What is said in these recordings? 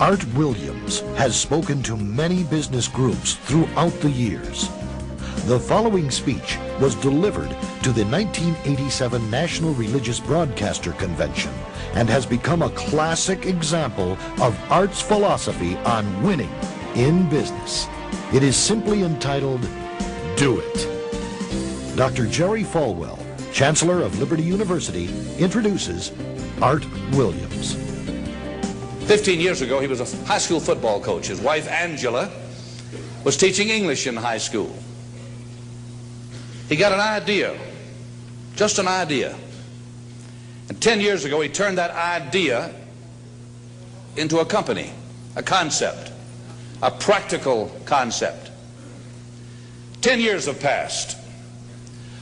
Art Williams has spoken to many business groups throughout the years. The following speech was delivered to the 1987 National Religious Broadcaster Convention and has become a classic example of Art's philosophy on winning in business. It is simply entitled, Do It. Dr. Jerry Falwell, Chancellor of Liberty University, introduces Art Williams. 15 years ago, he was a high school football coach. His wife, Angela, was teaching English in high school. He got an idea, just an idea. And 10 years ago, he turned that idea into a company, a concept, a practical concept. 10 years have passed.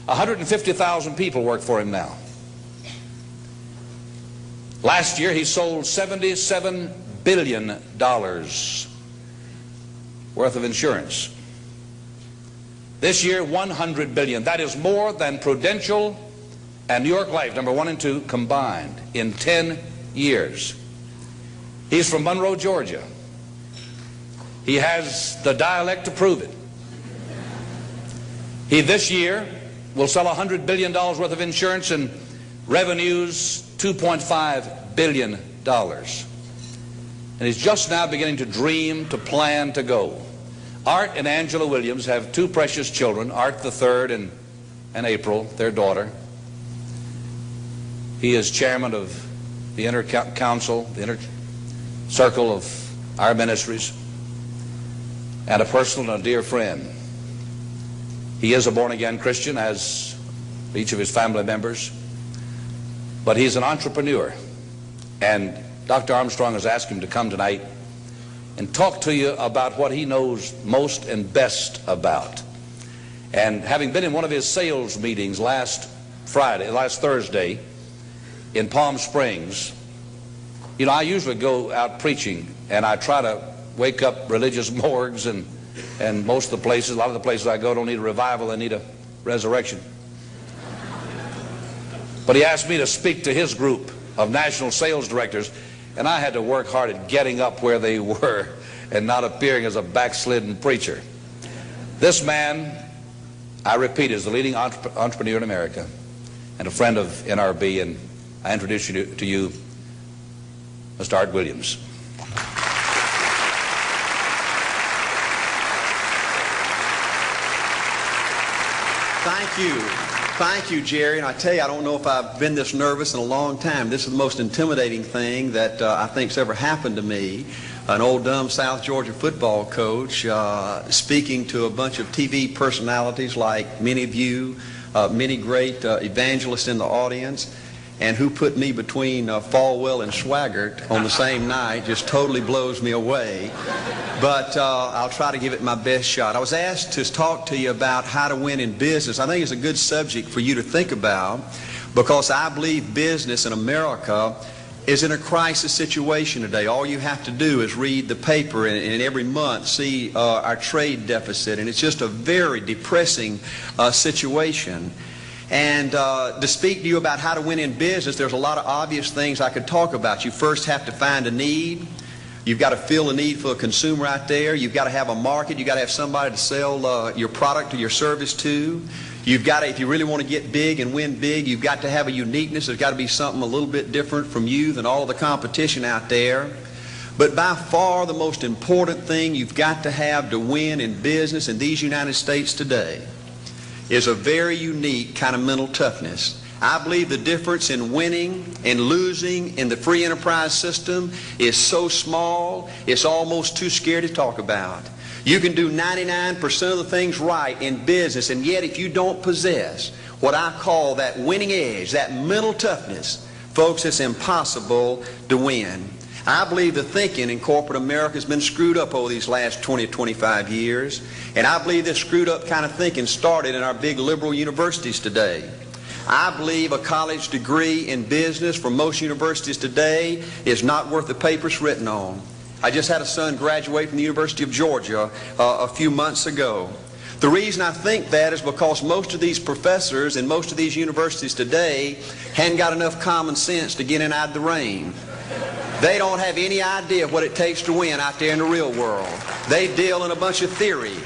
150,000 people work for him now. Last year, he sold $77 billion worth of insurance. This year, $100 billion. That is more than Prudential and New York Life, number 1 and 2, combined in 10 years. He's from Monroe, Georgia. He has the dialect to prove it. He this year will sell $100 billion worth of insurance and revenues $2.5 billion. And he's just now beginning to dream, to plan, to go. Art and Angela Williams have 2 precious children, Art the third and April, their daughter. He is chairman of the inner council, the inner circle of our ministries, and a personal and a dear friend. He is a born-again Christian, as each of his family members, but he's an entrepreneur. And Dr. Armstrong has asked him to come tonight and talk to you about what he knows most and best about. And having been in one of his sales meetings last Thursday in Palm Springs, you know, I usually go out preaching and I try to wake up religious morgues, and most of the places, a lot of the places I go don't need a revival, they need a resurrection. But he asked me to speak to his group of national sales directors, and I had to work hard at getting up where they were and not appearing as a backslidden preacher. This man, I repeat, is the leading entrepreneur in America and a friend of NRB, and I introduce you to you, Mr. Art Williams. Thank you. Thank you, Jerry. And I tell you, I don't know if I've been this nervous in a long time. This is the most intimidating thing that I think's ever happened to me. An old dumb South Georgia football coach speaking to a bunch of TV personalities like many of you, many great evangelists in the audience, and who put me between Falwell and Swaggart on the same night just totally blows me away. But I'll try to give it my best shot. I was asked to talk to you about how to win in business. I think it's a good subject for you to think about, because I believe business in America is in a crisis situation today. All you have to do is read the paper and every month see our trade deficit, and it's just a very depressing situation. And to speak to you about how to win in business, there's a lot of obvious things I could talk about. You first have to find a need. You've got to fill a need for a consumer out there. You've got to have a market. You've got to have somebody to sell your product or your service to. You've got to, if you really want to get big and win big, you've got to have a uniqueness. There's got to be something a little bit different from you than all of the competition out there. But by far the most important thing you've got to have to win in business in these United States today is a very unique kind of mental toughness. I believe the difference in winning and losing in the free enterprise system is so small, it's almost too scary to talk about. You can do 99% of the things right in business, and yet if you don't possess what I call that winning edge, that mental toughness, folks, it's impossible to win. I believe the thinking in corporate America has been screwed up over these last 20 or 25 years, and I believe this screwed up kind of thinking started in our big liberal universities today. I believe a college degree in business from most universities today is not worth the paper it's written on. I just had a son graduate from the University of Georgia a few months ago. The reason I think that is because most of these professors in most of these universities today hadn't got enough common sense to get in out of the rain. They don't have any idea what it takes to win out there in the real world. They deal in a bunch of theory.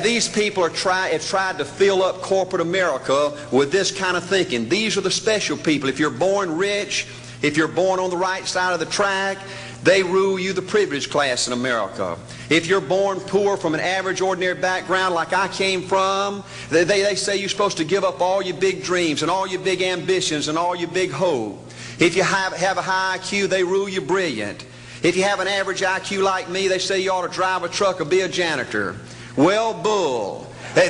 These people have tried to fill up corporate America with this kind of thinking. These are the special people. If you're born rich, if you're born on the right side of the track, they rule you, the privileged class in America. If you're born poor from an average, ordinary background like I came from, they say you're supposed to give up all your big dreams and all your big ambitions and all your big hope. If you have a high IQ, they rule you brilliant. If you have an average IQ like me, they say you ought to drive a truck or be a janitor. Well, bull. That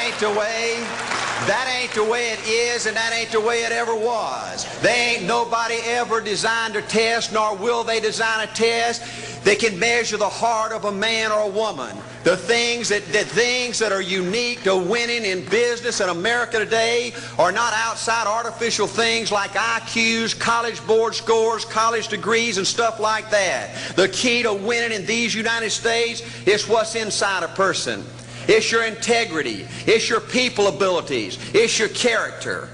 ain't the way. That ain't the way it is, and that ain't the way it ever was. They ain't nobody ever designed a test, nor will they design a test that can measure the heart of a man or a woman. The things that are unique to winning in business in America today are not outside artificial things like IQs, college board scores, college degrees, and stuff like that. The key to winning in these United States is what's inside a person. It's your integrity. It's your people abilities. It's your character.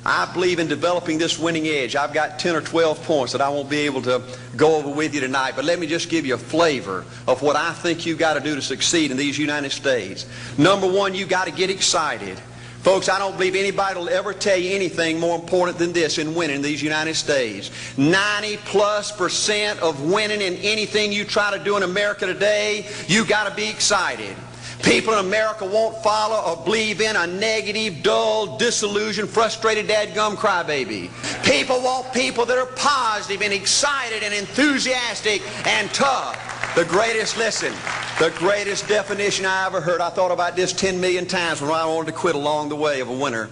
I believe in developing this winning edge. I've got 10 or 12 points that I won't be able to go over with you tonight, but let me just give you a flavor of what I think you've got to do to succeed in these United States. Number one, you've got to get excited. Folks, I don't believe anybody will ever tell you anything more important than this in winning in these United States. 90+% of winning in anything you try to do in America today, you've got to be excited. People in America won't follow or believe in a negative, dull, disillusioned, frustrated, dadgum crybaby. People want people that are positive and excited and enthusiastic and tough. The greatest definition I ever heard, I thought about this 10 million times when I wanted to quit along the way of a winner.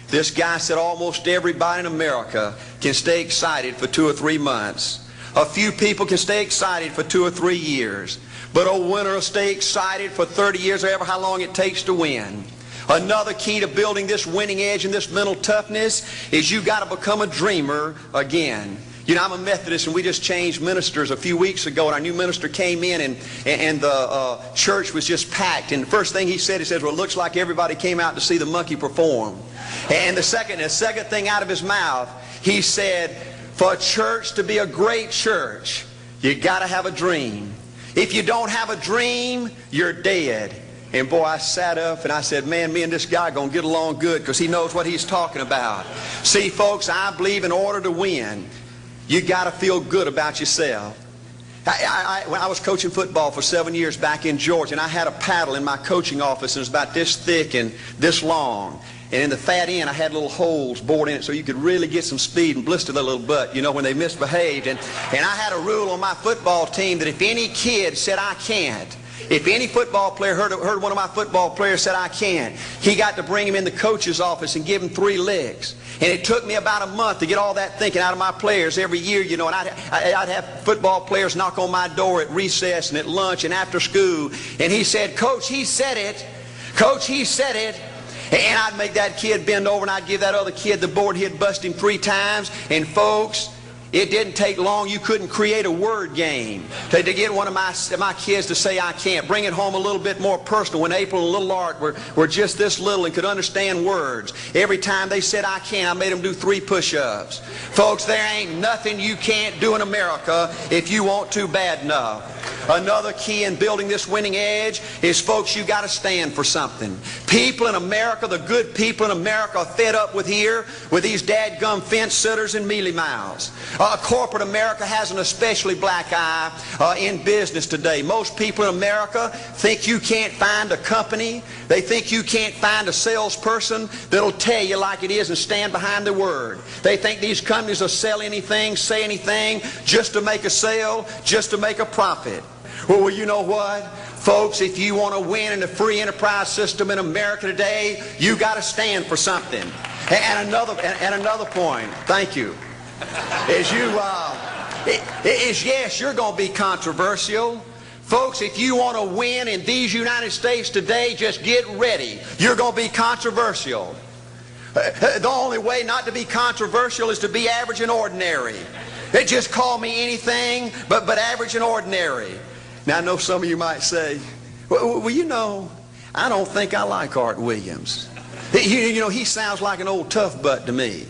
This guy said almost everybody in America can stay excited for 2 or 3 months. A few people can stay excited for 2 or 3 years. But a winner will stay excited for 30 years or ever how long it takes to win. Another key to building this winning edge and this mental toughness is you've got to become a dreamer again. You know, I'm a Methodist, and we just changed ministers a few weeks ago, and our new minister came in, and the church was just packed. And the first thing he said, well, it looks like everybody came out to see the monkey perform. And the second thing out of his mouth, he said, for a church to be a great church, you got to have a dream. If you don't have a dream, you're dead. And boy, I sat up and I said, man, me and this guy are going to get along good because he knows what he's talking about. See, folks, I believe in order to win, you got to feel good about yourself. When I was coaching football for 7 years back in Georgia, and I had a paddle in my coaching office, and it was about this thick and this long. And in the fat end, I had little holes bored in it so you could really get some speed and blister their little butt, you know, when they misbehaved. And I had a rule on my football team that if any kid said, I can't, if any football player heard one of my football players said, I can't, he got to bring him in the coach's office and give him 3 licks. And it took me about a month to get all that thinking out of my players every year, you know, and I'd have football players knock on my door at recess and at lunch and after school. And he said, Coach, he said it. Coach, he said it. And I'd make that kid bend over and I'd give that other kid the board. He'd bust him 3 times. And folks, it didn't take long. You couldn't create a word game to get one of my kids to say I can't. Bring it home a little bit more personal. When April and little Art were just this little and could understand words, every time they said I can't, I made them do 3 push-ups. Folks, there ain't nothing you can't do in America if you want to bad enough. Another key in building this winning edge is, folks, you got to stand for something. People in America, the good people in America, are fed up with these dadgum fence sitters and mealy mouths. Corporate America has an especially black eye in business today. Most people in America think you can't find a company. They think you can't find a salesperson that'll tell you like it is and stand behind their word. They think these companies will sell anything, say anything, just to make a sale, just to make a profit. Well, you know what? Folks, if you want to win in the free enterprise system in America today, you got to stand for something. And another point, thank you, is yes, you're going to be controversial. Folks, if you want to win in these United States today, just get ready. You're going to be controversial. The only way not to be controversial is to be average and ordinary. They just call me anything but average and ordinary. Now, I know some of you might say, well, you know, I don't think I like Art Williams. You know, he sounds like an old tough butt to me.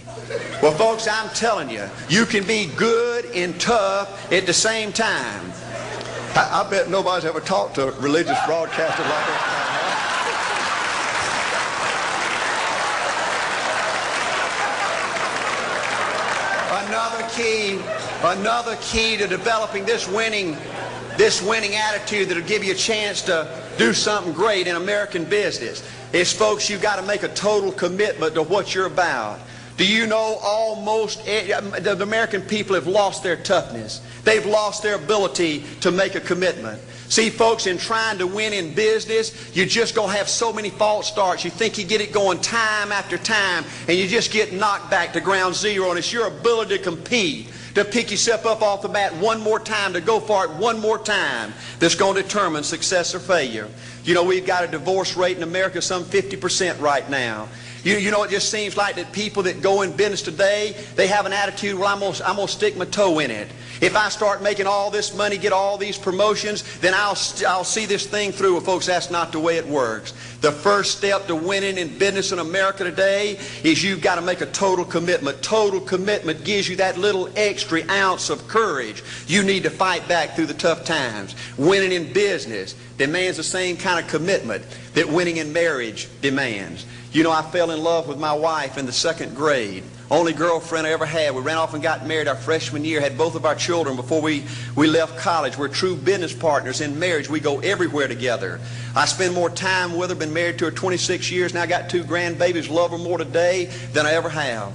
Well, folks, I'm telling you, you can be good and tough at the same time. I bet nobody's ever talked to a religious broadcaster like that. Another key to developing this winning attitude that'll give you a chance to do something great in American business is, folks, you've got to make a total commitment to what you're about. Do you know the American people have lost their toughness? They've lost their ability to make a commitment. See, folks, in trying to win in business, you're just going to have so many false starts. You think you get it going time after time, and you just get knocked back to ground zero, and it's your ability to compete, to pick yourself up off the mat one more time, to go for it one more time, that's going to determine success or failure. You know, we've got a divorce rate in America some 50% right now. You know, it just seems like that people that go in business today, they have an attitude, well, I'm going to stick my toe in it. If I start making all this money, get all these promotions, then I'll see this thing through. Well, folks, that's not the way it works. The first step to winning in business in America today is you've got to make a total commitment. Total commitment gives you that little extra ounce of courage you need to fight back through the tough times. Winning in business demands the same kind of commitment that winning in marriage demands. You know, I fell in love with my wife in the 2nd grade. Only girlfriend I ever had. We ran off and got married our freshman year, had both of our children before we left college. We're true business partners in marriage. We go everywhere together. I spend more time with her, been married to her 26 years, now I got 2 grandbabies, love her more today than I ever have.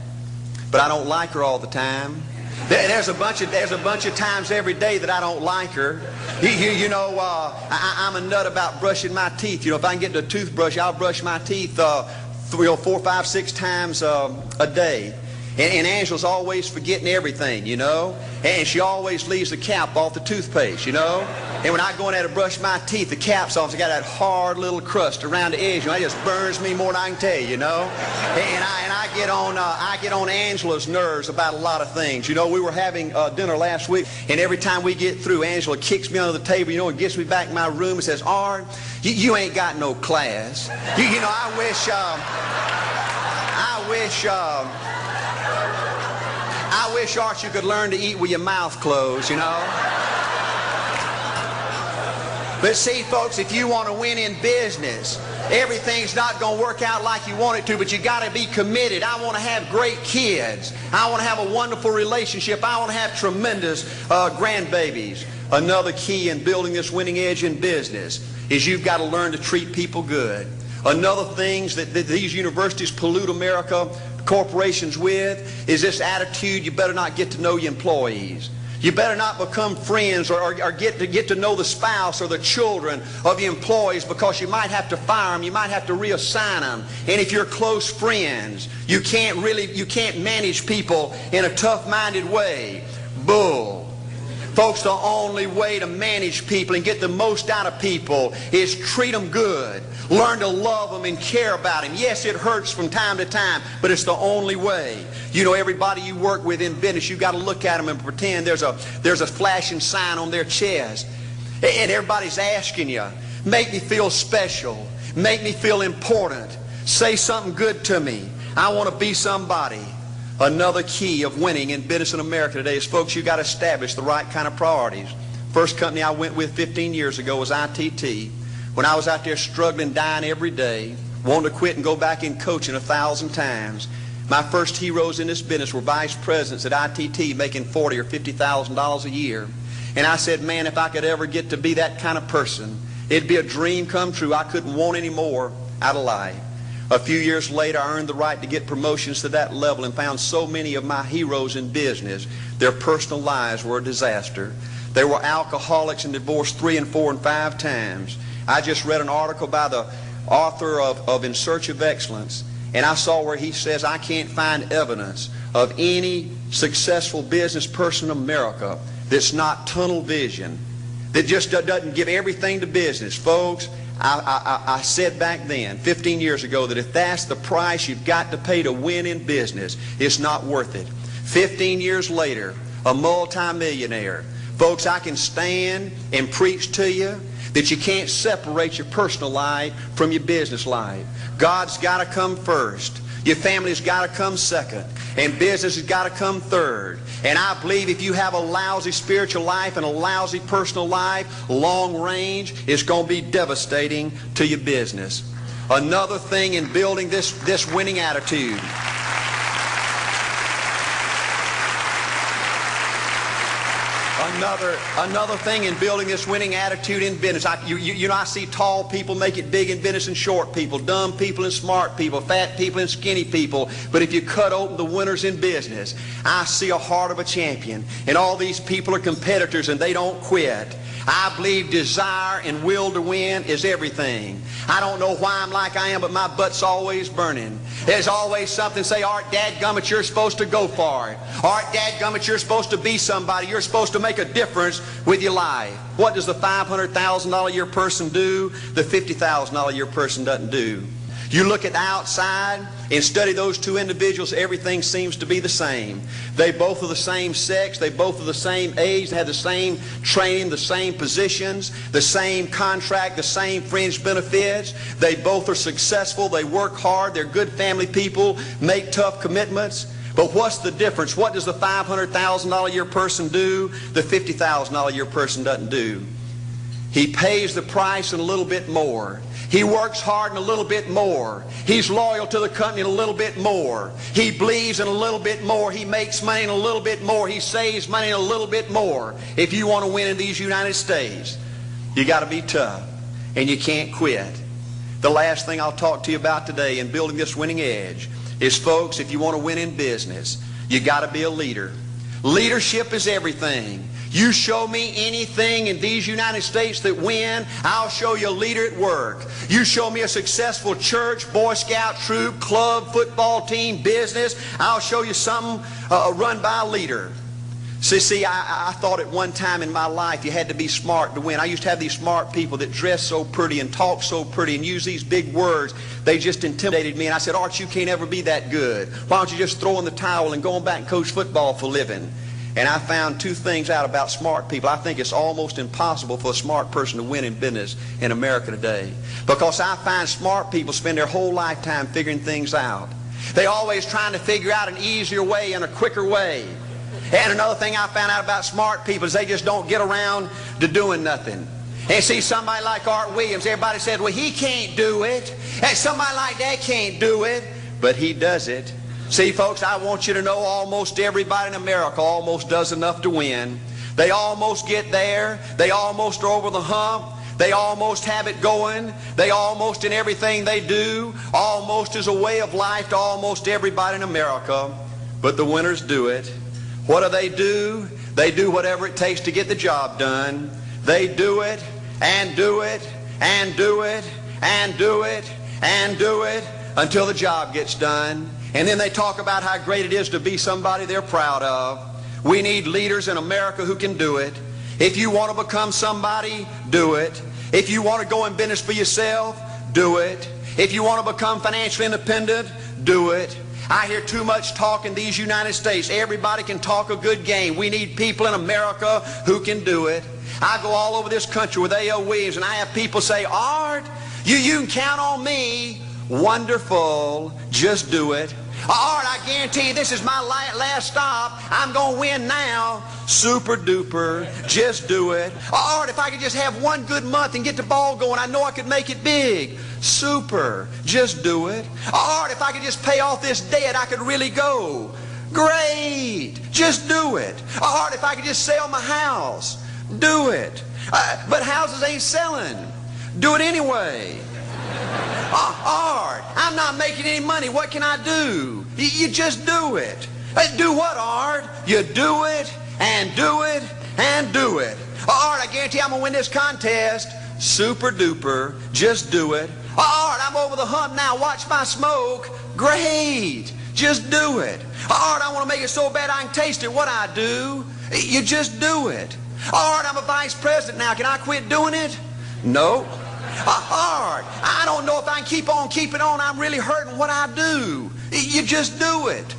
But I don't like her all the time. There's a bunch of times every day that I don't like her. I'm a nut about brushing my teeth. You know, if I can get the toothbrush, I'll brush my teeth 4, 5, 6 times a day. And Angela's always forgetting everything, you know. And she always leaves the cap off the toothpaste, you know. And when I go in there to brush my teeth, the cap's off. It's got that hard little crust around the edge. You know, it just burns me more than I can tell you, you know. And I get on Angela's nerves about a lot of things. You know, we were having dinner last week, and every time we get through, Angela kicks me under the table, you know, and gets me back in my room and says, "Art, you ain't got no class." You know, I wish, Art, you could learn to eat with your mouth closed, you know. But see, folks, if you want to win in business, everything's not going to work out like you want it to, but you got to be committed. I want to have great kids. I want to have a wonderful relationship. I want to have tremendous grandbabies. Another key in building this winning edge in business is you've got to learn to treat people good. Another thing that these universities pollute America, corporations with, is this attitude, you better not get to know your employees. You better not become friends or get to know the spouse or the children of your employees, because you might have to fire them, you might have to reassign them. And if you're close friends, you can't manage people in a tough-minded way. Bull. Folks, the only way to manage people and get the most out of people is treat them good. Learn to love them and care about them. Yes, it hurts from time to time, but it's the only way. You know, everybody you work with in business, you've got to look at them and pretend there's a flashing sign on their chest. And everybody's asking you, make me feel special. Make me feel important. Say something good to me. I want to be somebody. Another key of winning in business in America today is, folks, you've got to establish the right kind of priorities. First company I went with 15 years ago was ITT. When I was out there struggling, dying every day, wanting to quit and go back in coaching 1,000 times, my first heroes in this business were vice presidents at ITT making $40,000 or $50,000 a year. And I said, man, if I could ever get to be that kind of person, it'd be a dream come true. I couldn't want any more out of life. A few years later, I earned the right to get promotions to that level and found so many of my heroes in business, their personal lives were a disaster. They were alcoholics and divorced 3 and 4 and 5 times. I just read an article by the author of In Search of Excellence, and I saw where he says, I can't find evidence of any successful business person in America that's not tunnel vision, that just doesn't give everything to business. Folks, I said back then, 15 years ago, that if that's the price you've got to pay to win in business, it's not worth it. 15 years later, a multimillionaire. Folks, I can stand and preach to you that you can't separate your personal life from your business life. God's got to come first. Your family's got to come second. And business has got to come third. And I believe if you have a lousy spiritual life and a lousy personal life, long range, it's going to be devastating to your business. Another thing in building this winning attitude. Another thing in building this winning attitude in business. I see tall people make it big in business and short people, dumb people and smart people, fat people and skinny people. But if you cut open the winners in business, I see a heart of a champion. And all these people are competitors and they don't quit. I believe desire and will to win is everything. I don't know why I'm like I am, but my butt's always burning. There's always something say, Art, dadgummit, you're supposed to go for it. Art, dadgummit, you're supposed to be somebody. You're supposed to make a difference with your life. What does the $500,000 a year person do? The $50,000 a year person doesn't do. You look at the outside and study those two individuals, everything seems to be the same. They both are the same sex, they both are the same age, they have the same training, the same positions, the same contract, the same fringe benefits. They both are successful, they work hard, they're good family people, make tough commitments. But what's the difference? What does the $500,000 a year person do? The $50,000 a year person doesn't do. He pays the price and a little bit more. He works hard and a little bit more. He's loyal to the company and a little bit more. He believes in a little bit more. He makes money and a little bit more. He saves money and a little bit more. If you want to win in these United States, you got to be tough and you can't quit. The last thing I'll talk to you about today in building this winning edge is, folks, if you want to win in business, you got to be a leader. Leadership is everything. You show me anything in these United States that win, I'll show you a leader at work. You show me a successful church, Boy Scout troop, club, football team, business, I'll show you something run by a leader. See, I thought at one time in my life you had to be smart to win. I used to have these smart people that dress so pretty and talk so pretty and use these big words. They just intimidated me. And I said, Art, you can't ever be that good. Why don't you just throw in the towel and go on back and coach football for a living? And I found two things out about smart people. I think it's almost impossible for a smart person to win in business in America today. Because I find smart people spend their whole lifetime figuring things out. They're always trying to figure out an easier way and a quicker way. And another thing I found out about smart people is they just don't get around to doing nothing. And see, somebody like Art Williams, everybody said, well, he can't do it. And somebody like that can't do it. But he does it. See, folks, I want you to know almost everybody in America almost does enough to win. They almost get there. They almost are over the hump. They almost have it going. They almost, in everything they do, almost is a way of life to almost everybody in America. But the winners do it. What do? They do whatever it takes to get the job done. They do it and do it and do it and do it and do it until the job gets done. And then they talk about how great it is to be somebody they're proud of. We need leaders in America who can do it. If you want to become somebody, do it. If you want to go in business for yourself, do it. If you want to become financially independent, do it. I hear too much talk in these United States. Everybody can talk a good game. We need people in America who can do it. I go all over this country with A.O. Williams, and I have people say, Art, you can count on me. Wonderful. Just do it. Art, I guarantee you this is my last stop. I'm going to win now. Super duper. Just do it. Art, if I could just have one good month and get the ball going, I know I could make it big. Super. Just do it. Art, if I could just pay off this debt, I could really go. Great. Just do it. Art, if I could just sell my house. Do it. But houses ain't selling. Do it anyway. Art, I'm not making any money. What can I do? You just do it. Do what, Art? You do it and do it and do it. Art, I guarantee I'm going to win this contest. Super duper. Just do it. Art, I'm over the hump now. Watch my smoke. Great. Just do it. Art, I want to make it so bad I can taste it. What I do? You just do it. Art, I'm a vice president now. Can I quit doing it? No. Art, I don't know if I can keep on keeping on. I'm really hurting. What I do? You just do it.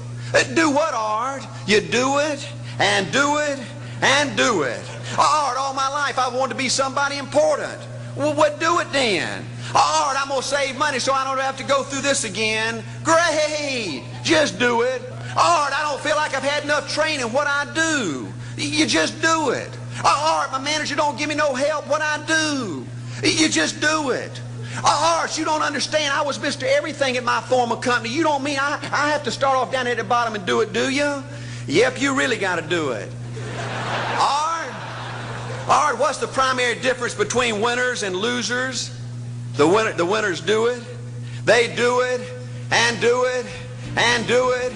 Do what, Art? You do it and do it and do it. Art, all my life I wanted to be somebody important. Well, what do it then? All right, I'm going to save money so I don't have to go through this again. Great. Just do it. All right, I don't feel like I've had enough training. What I do? You just do it. All right, my manager don't give me no help. What I do? You just do it. All right, you don't understand. I was Mr. Everything at my former company. You don't mean I have to start off down at the bottom and do it, do you? Yep, you really got to do it. All right. All right, what's the primary difference between winners and losers? The winners do it. They do it and do it and do it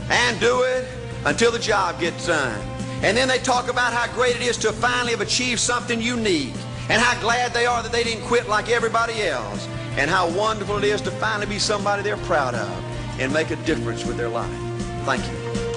and do it until the job gets done. And then they talk about how great it is to finally have achieved something unique and how glad they are that they didn't quit like everybody else and how wonderful it is to finally be somebody they're proud of and make a difference with their life. Thank you.